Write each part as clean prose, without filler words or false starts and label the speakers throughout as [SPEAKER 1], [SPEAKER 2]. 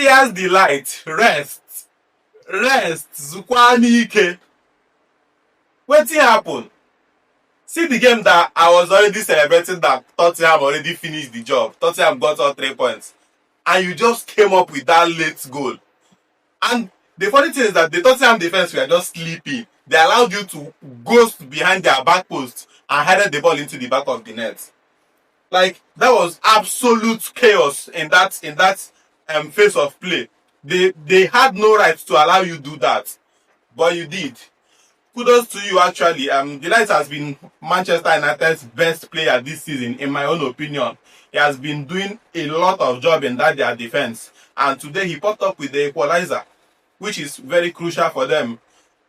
[SPEAKER 1] Here's the light. Rest. Zukwanike. Wetin happen? See the game that I was already celebrating that Tottenham already finished the job. Tottenham got all 3 points. And you just came up with that late goal. And the funny thing is that the Tottenham defense were just sleeping. They allowed you to ghost behind their back post and headed the ball into the back of the net. Like, that was absolute chaos in that phase of play. They had no right to allow you to do that, but you did. Kudos to you, actually. The Ligt has been Manchester United's best player this season, in my own opinion. He has been doing a lot of job in that their defense, and today he popped up with the equalizer, which is very crucial for them,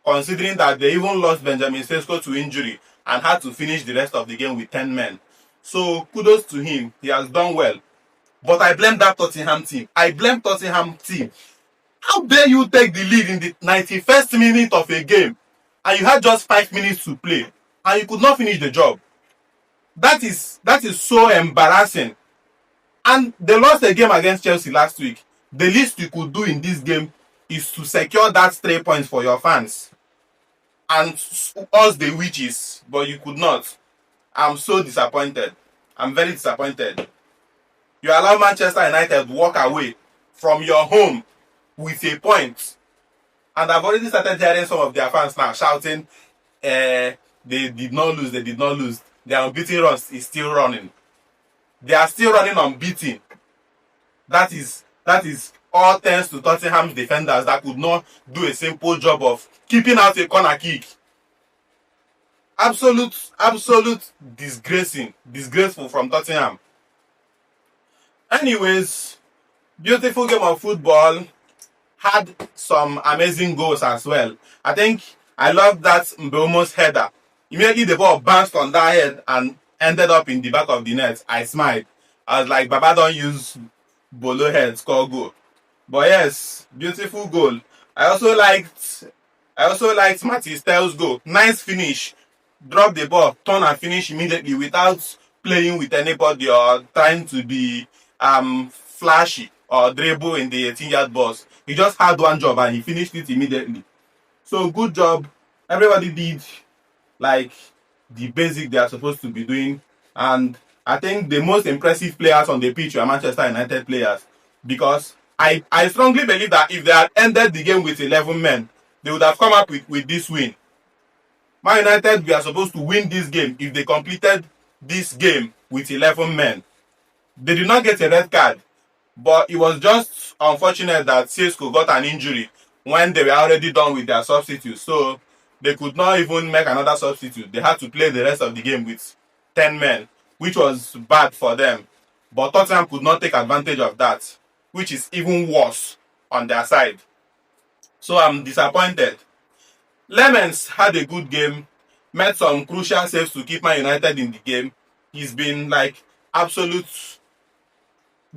[SPEAKER 1] considering that they even lost Benjamin Sesko to injury and had to finish the rest of the game with 10 men. So kudos to him. He has done well. But I blame that Tottenham team. How dare you take the lead in the 91st minute of a game and you had just 5 minutes to play and you could not finish the job? That is so embarrassing. And they lost a game against Chelsea last week. The least you could do in this game is to secure that 3 points for your fans and us the witches, but you could not. I'm so disappointed. I'm very disappointed. You allow Manchester United to walk away from your home with a point. And I've already started hearing some of their fans now shouting, they did not lose. Their unbeaten run is still running. They are still running unbeaten. That is all thanks to Tottenham's defenders that could not do a simple job of keeping out a corner kick. Absolute disgraceful from Tottenham. Anyways, beautiful game of football. Had some amazing goals as well. I think I love that Mbeumo's header. Immediately the ball bounced on that head and ended up in the back of the net. I smiled. I was like, Baba don't use Bolo head, score goal. But yes, beautiful goal. I also liked Matty Stell's goal. Nice finish. Drop the ball, turn and finish immediately without playing with anybody or trying to be flashy or dribble in the 18-yard box. He just had one job and he finished it immediately. So good job. Everybody did like the basic they are supposed to be doing. And I think the most impressive players on the pitch were Manchester United players, because I strongly believe that if they had ended the game with 11 men, they would have come up with this win. Man United were supposed to win this game if they completed this game with 11 men. They did not get a red card, but it was just unfortunate that Sesko got an injury when they were already done with their substitute. So they could not even make another substitute. They had to play the rest of the game with 10 men, which was bad for them. But Tottenham could not take advantage of that, which is even worse on their side. So I'm disappointed. Lemens had a good game, made some crucial saves to keep Man United in the game. He's been like absolute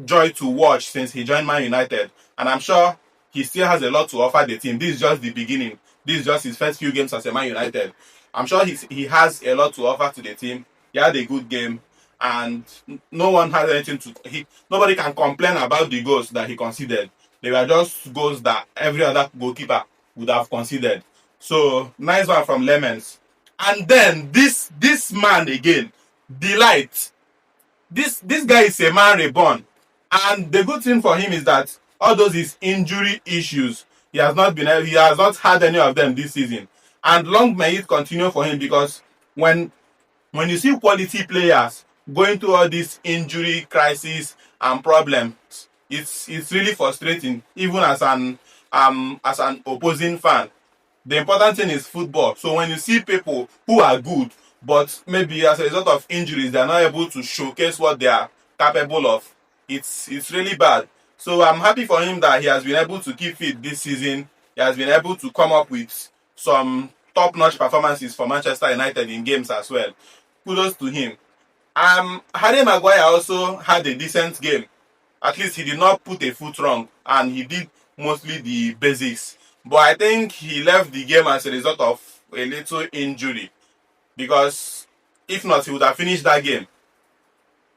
[SPEAKER 1] joy to watch since he joined Man United, and I'm sure he still has a lot to offer the team. This is just the beginning. This is just his first few games as a Man United. I'm sure he has a lot to offer to the team. He had a good game, and no one has anything to. Nobody can complain about the goals that he conceded. They were just goals that every other goalkeeper would have conceded. So nice one from Lemens. And then this man again, Ligt. This guy is a man reborn. And the good thing for him is that all those his injury issues, he has not had any of them this season. And long may it continue for him, because when you see quality players going through all this injury crisis and problems, it's really frustrating, even as an opposing fan. The important thing is football. So when you see people who are good, but maybe as a result of injuries, they are not able to showcase what they are capable of, it's really bad. So I'm happy for him that he has been able to keep fit this season. He has been able to come up with some top-notch performances for Manchester United in games as well. Kudos to him. Harry Maguire also had a decent game. At least he did not put a foot wrong, and he did mostly the basics. But I think he left the game as a result of a little injury, because if not, he would have finished that game.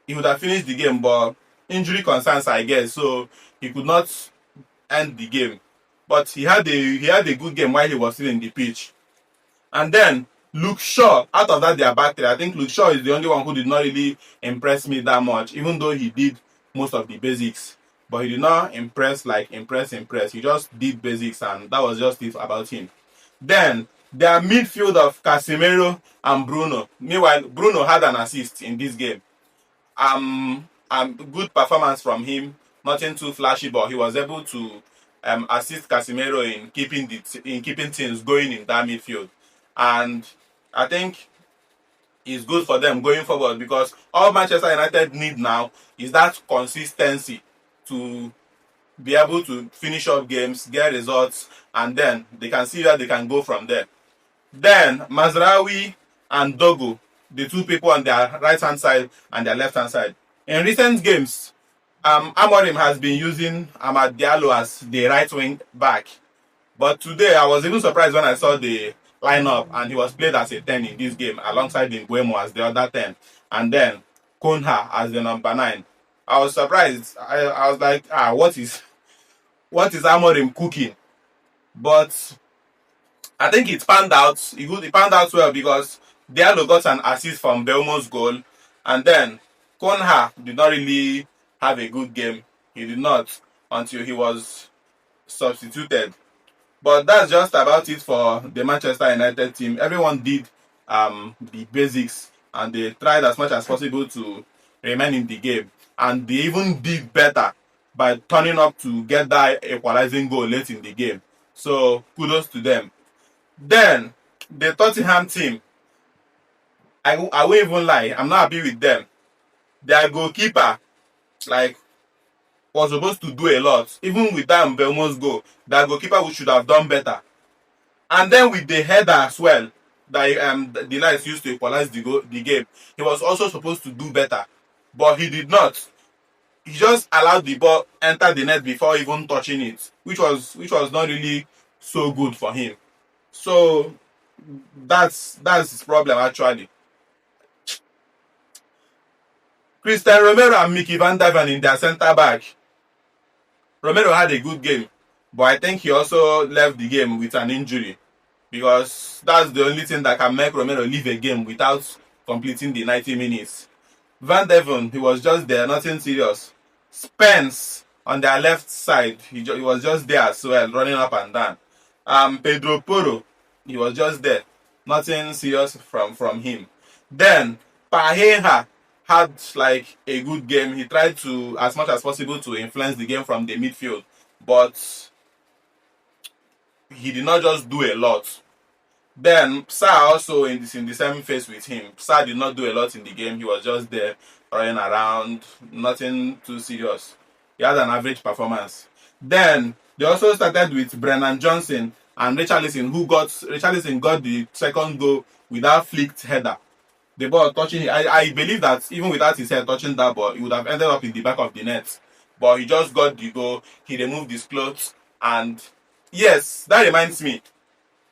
[SPEAKER 1] He would have finished the game, but injury concerns, I guess. So he could not end the game. But he had a good game while he was still in the pitch. And then Luke Shaw, out of that their back three, I think Luke Shaw is the only one who did not really impress me that much, even though he did most of the basics. But he did not impress. He just did basics, and that was just it about him. Then their midfield of Casemiro and Bruno. Meanwhile, Bruno had an assist in this game. Good performance from him. Nothing too flashy, but he was able to assist Casemiro in keeping things going in that midfield. And I think it's good for them going forward, because all Manchester United need now is that consistency to be able to finish up games, get results, and then they can see where they can go from there. Then Mazraoui and Dogo, the two people on their right hand side and their left hand side. In recent games, Amorim has been using Amad Diallo as the right wing back. But today I was even surprised when I saw the lineup and he was played as a 10 in this game alongside Nguemo as the other 10, and then Konha as the number 9. I was surprised. I was like, what is Amorim cooking? But I think it panned out. It panned out well, because Diallo got an assist from Belmo's goal, and then Konha did not really have a good game. He did not, until he was substituted. But that's just about it for the Manchester United team. Everyone did the basics, and they tried as much as possible to remain in the game. And they even did better by turning up to get that equalizing goal late in the game. So kudos to them. Then the Tottenham team, I won't even lie, I'm not happy with them. Their goalkeeper, like, was supposed to do a lot. Even with that Belmo's goal, that goalkeeper should have done better. And then with the header as well, that the Lions used to equalize the game, he was also supposed to do better, but he did not. He just allowed the ball enter the net before even touching it, which was not really so good for him. So that's his problem actually. Christian Romero and Mickey Van Dijk in their centre back. Romero had a good game, but I think he also left the game with an injury, because that's the only thing that can make Romero leave a game without completing the 90 minutes. Van Dijk, he was just there, nothing serious. Spence on their left side, he was just there as well, running up and down. Pedro Porro, he was just there, nothing serious from him. Then Pareja had like a good game. He tried to, as much as possible, to influence the game from the midfield, but he did not just do a lot. Then Sa also in the same phase with him. Sa did not do a lot in the game. He was just there running around, nothing too serious. He had an average performance. Then they also started with Brennan Johnson and Richarlison got the second goal without flicked header. The ball touching, I believe that even without his head touching that ball, it would have ended up in the back of the net. But he just got the goal, he removed his clothes, and yes, that reminds me.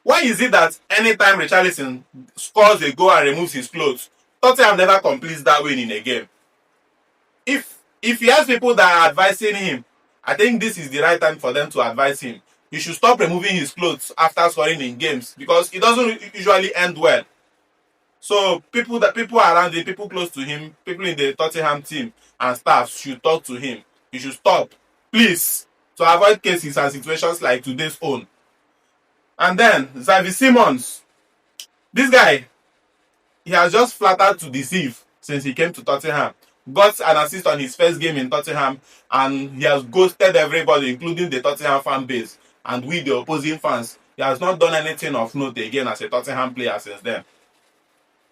[SPEAKER 1] Why is it that anytime Richarlison scores a goal and removes his clothes, Tottenham never completes that win in a game? If he has people that are advising him, I think this is the right time for them to advise him. He should stop removing his clothes after scoring in games, because it doesn't usually end well. So people around him, people close to him, people in the Tottenham team and staff should talk to him. He should stop, please, to avoid cases and situations like today's own. And then Xavi Simons, this guy, he has just flattered to deceive since he came to Tottenham. Got an assist on his first game in Tottenham, and he has ghosted everybody, including the Tottenham fan base and we, the opposing fans. He has not done anything of note again as a Tottenham player since then.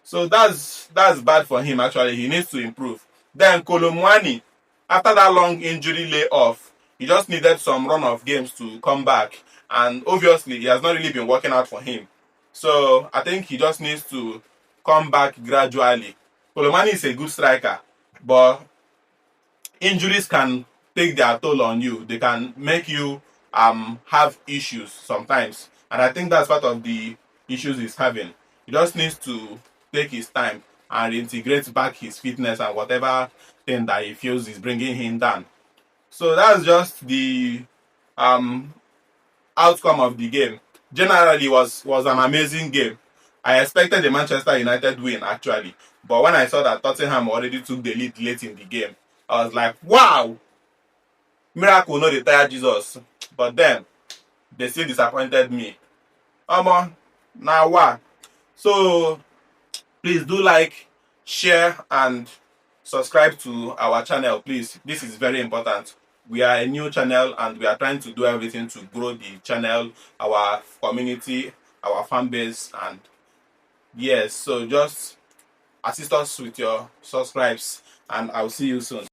[SPEAKER 1] So that's bad for him actually. He needs to improve. Then Kolomwani, after that long injury layoff, he just needed some run of games to come back. And obviously, he has not really been working out for him. So I think he just needs to come back gradually. Kolomwani is a good striker, but injuries can take their toll on you. They can make you have issues sometimes. And I think that's part of the issues he's having. He just needs to take his time and reintegrate back his fitness and whatever thing that he feels is bringing him down. So that's just the um outcome of the game. Generally, was an amazing game. I expected the Manchester United win actually, but when I saw that Tottenham already took the lead late in the game, I was like, wow, miracle no dey tire Jesus. But then they still disappointed me. Now what? So please do like, share, and subscribe to our channel, please. This is very important. We are a new channel and we are trying to do everything to grow the channel, our community, our fan base, and yes, so just assist us with your subscribes and I'll see you soon.